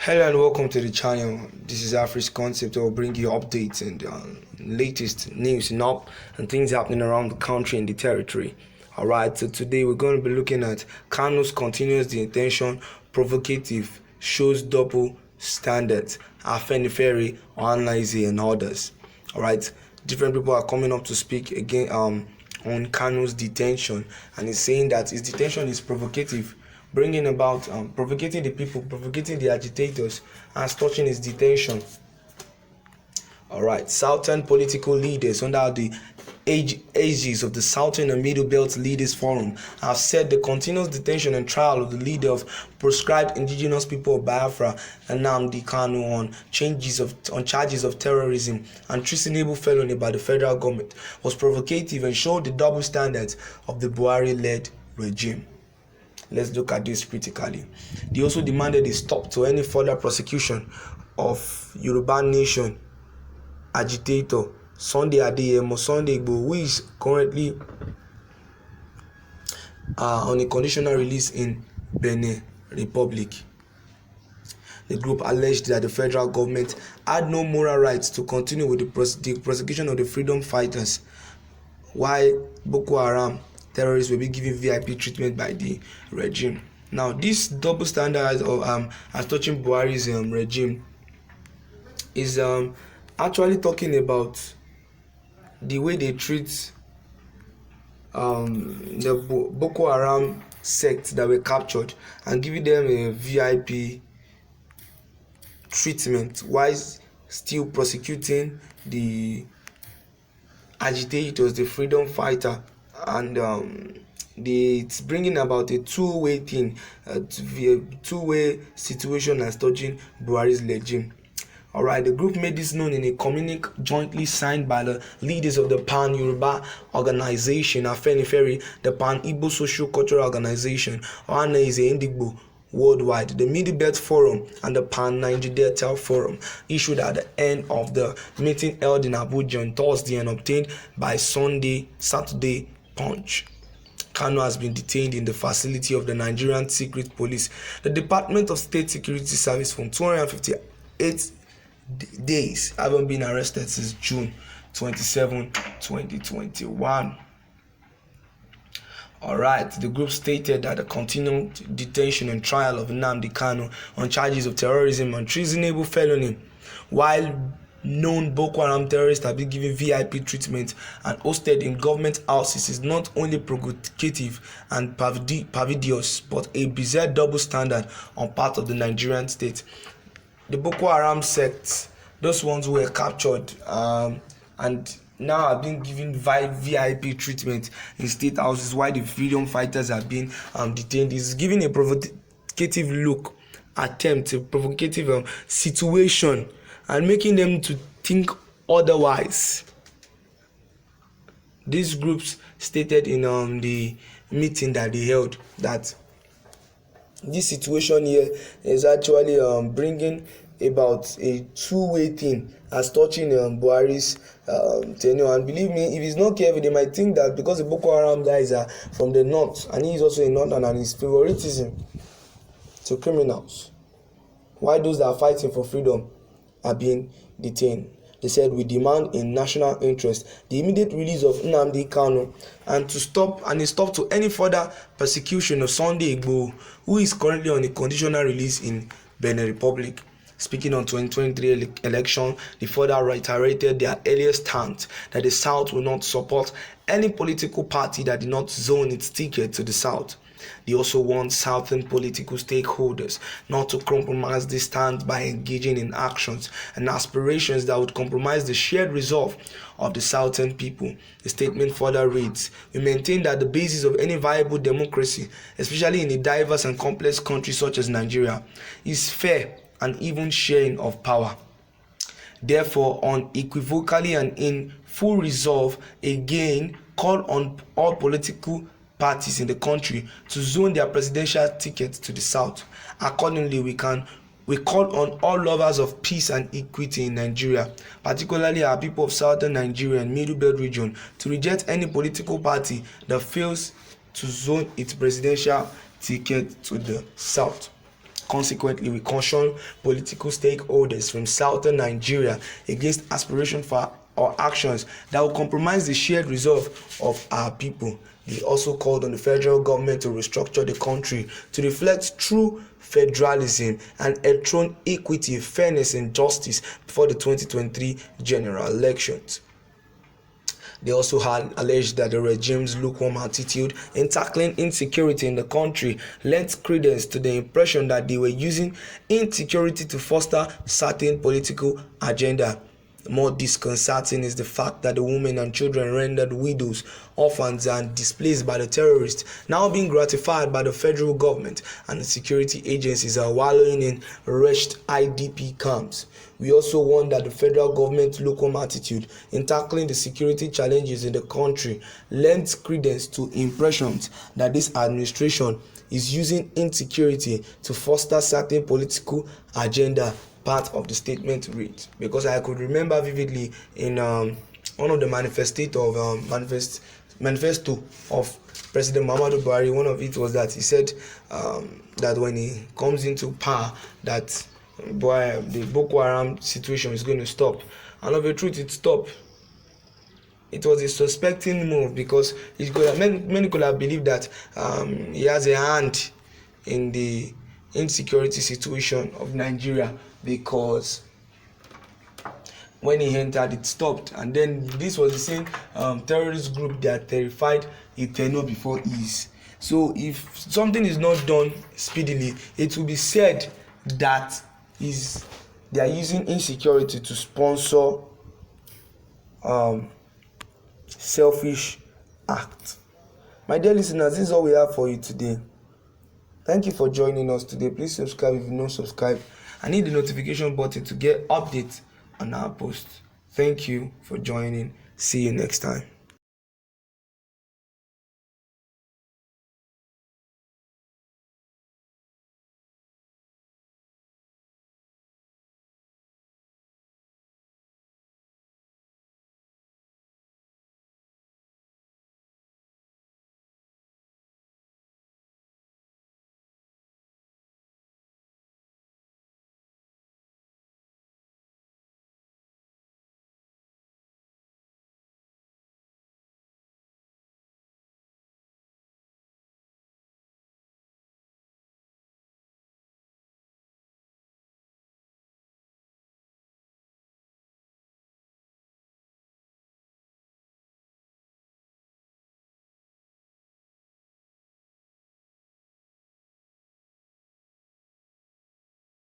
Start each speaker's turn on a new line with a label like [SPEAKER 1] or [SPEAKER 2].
[SPEAKER 1] Hello and welcome to the channel. This is Afri's Concept. I will bring you updates and latest news and things happening around the country and the territory. Alright, so today we're going to be looking at Kanu'S continuous detention, provocative, shows double standards, Afenifere, Ohanaeze and others. Alright, different people are coming up to speak again on Kanu'S detention, and it's saying that his detention is provocative, bringing about provocating the people, provocating the agitators, and touching his detention. All right, Southern political leaders under the aegis of the Southern and Middle Belt Leaders Forum have said the continuous detention and trial of the leader of proscribed indigenous people of Biafra, Nnamdi Kanu, on charges of terrorism and treasonable felony by the federal government was provocative and showed the double standards of the Buhari-led regime. Let's look at this critically. They also demanded a stop to any further prosecution of Yoruba Nation agitator Sunday Igboho, who is currently on a conditional release in Benin Republic. The group alleged that the federal government had no moral rights to continue with the prosecution of the freedom fighters, while Boko Haram terrorists will be given VIP treatment by the regime. Now, this double standard of as touching Buhari's regime is actually talking about the way they treat the Boko Haram sect that were captured and giving them a VIP treatment while still prosecuting the agitators, the freedom fighter. And it's bringing about a two-way thing, a two-way situation as touching Buhari's regime. Alright, the group made this known in a communique jointly signed by the leaders of the Pan-Yoruba organization, Afenifere, the Pan-Igbo Socio-Cultural Organization, Ohanaeze Indigbo Worldwide, the Middle Belt Forum, and the Pan-Niger Delta Forum, issued at the end of the meeting held in Abuja on Thursday and obtained by Saturday Punch. Kanu has been detained in the facility of the Nigerian Secret Police, the Department of State Security Service, for 258 days, having been arrested since June 27, 2021. Alright, the group stated that the continued detention and trial of Nnamdi Kanu on charges of terrorism and treasonable felony, while known Boko Haram terrorists have been given VIP treatment and hosted in government houses, is not only provocative and perfidious, but a bizarre double standard on part of the Nigerian state. The Boko Haram sects, those ones who were captured and now have been given VIP treatment in state houses, while the freedom fighters have been detained, is giving a provocative a provocative situation, and making them to think otherwise. These groups stated in the meeting that they held that this situation here is actually bringing about a two-way thing as touching Buhari's tenure. And believe me, if he's not careful, they might think that because the Boko Haram guys are from the north and he is also a northern, and his favoritism to criminals, why those that are fighting for freedom are being detained. They said, we demand in national interest the immediate release of Nnamdi Kanu and a stop to any further persecution of Sunday Igboho, who is currently on a conditional release in Benin Republic. Speaking on 2023 election, they further reiterated their earlier stance that the South will not support any political party that did not zone its ticket to the South. They also want Southern political stakeholders not to compromise this stance by engaging in actions and aspirations that would compromise the shared resolve of the Southern people. The statement further reads, we maintain that the basis of any viable democracy, especially in a diverse and complex country such as Nigeria, is fair and even sharing of power. Therefore, unequivocally and in full resolve, again call on all political parties in the country to zone their presidential tickets to the South. Accordingly, we call on all lovers of peace and equity in Nigeria, particularly our people of Southern Nigeria and Middle Belt region, to reject any political party that fails to zone its presidential ticket to the South. Consequently, we caution political stakeholders from southern Nigeria against aspiration for or actions that will compromise the shared resolve of our people. They also called on the federal government to restructure the country to reflect true federalism and enthrone equity, fairness, and justice before the 2023 general elections. They also had alleged that the regime's lukewarm attitude in tackling insecurity in the country lent credence to the impression that they were using insecurity to foster certain political agenda. More disconcerting is the fact that the women and children rendered widows, orphans, and displaced by the terrorists now being gratified by the federal government and the security agencies are wallowing in wretched IDP camps. We also warn that the federal government's lukewarm attitude in tackling the security challenges in the country lends credence to impressions that this administration is using insecurity to foster certain political agenda. Part of the statement read, because I could remember vividly in one of the manifesto of President Muhammadu Buhari. One of it was that he said that when he comes into power, that the Boko Haram situation is going to stop, and of the truth, it stopped. It was a suspecting move, because many could have believed that he has a hand in the insecurity situation of Nigeria, because when he entered, it stopped. And then this was the same terrorist group that terrified Eternal before ease. So if something is not done speedily, it will be said that they are using insecurity to sponsor selfish acts. My dear listeners, this is all we have for you today. Thank you for joining us today. Please subscribe if you don't subscribe. I need the notification button to get updates on our posts. Thank you for joining. See you next time.